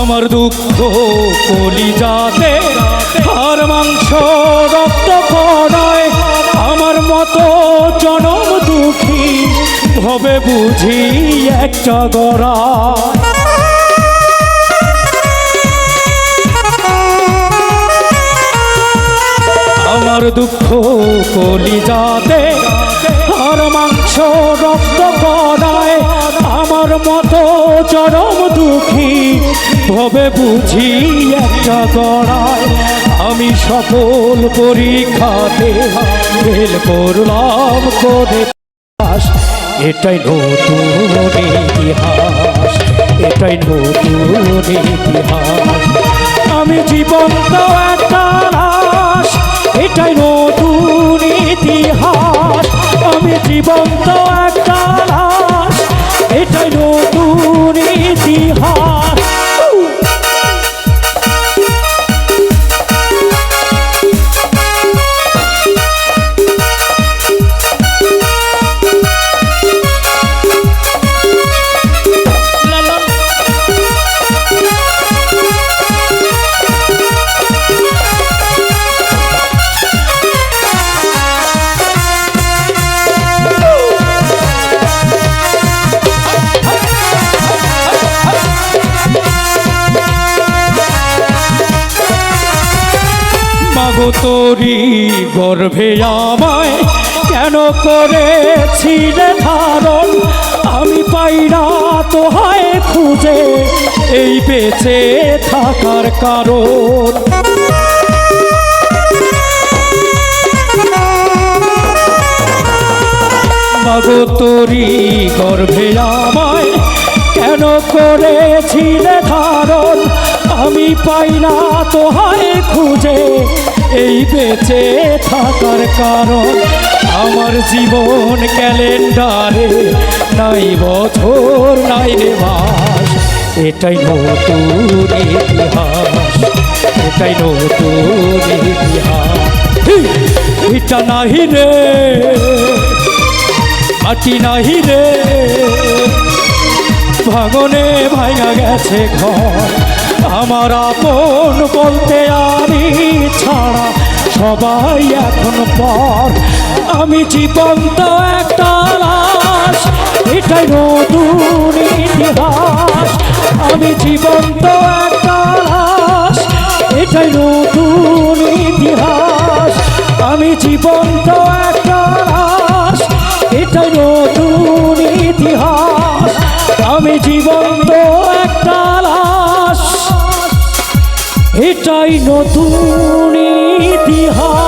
আমার দুঃখ কলিজাতে আর মাংস রক্ত পড়ায় আমার মতো জনম দুঃখী হবে বুঝি একটা গড়া আমার দুঃখ কলিজাতে আর মাংস রক্ত পড়ায় আমার মতো চরম দুঃখী হবে বুঝি একটা গড়ায় আমি সকল পরীক্ষাতে ফেল করলাম করে এটাই নতুন ইতিহাস এটাই নতুন ইতিহাস আমি জীবন্ত একটা লাশ এটাই নতুন ইতিহাস আমি জীবন্ত একটা লাশ এটাই নতুন ইতিহাস মাগো তোরি গর্ভে আমায় কেন করেছিলে ধারণ আমি পাই না তো হয় খুঁজে এই বেঁচে থাকার কারণ মাগো তোরি গর্ভে আমায় কেন করেছিলে ধারণ আমি পাই না তো হয় খুঁজে এই বেঁচে থাকার কারণ আমার জীবন ক্যালেন্ডারে নাই বছর নাই রে মাস এটাই নতুন ইতিহাস এটাই নতুন ইতিহাস এটা নাহি রে মাটি নাহি রে ভাঙনে ভাঙা গেছে ঘর আমার আপন বলতে আমি ছাড়া সবাই এখন পর আমি জীবন্ত একটা লাশ এটাই নতুন ইতিহাস আমি জীবন্ত একটা লাশ এটাই নতুন ইতিহাস আমি জীবন্ত একটা লাশ এটাই নতুন ইতিহাস আমি জীবন্ত একটা লাশ এটাই নতুন ইতিহাস।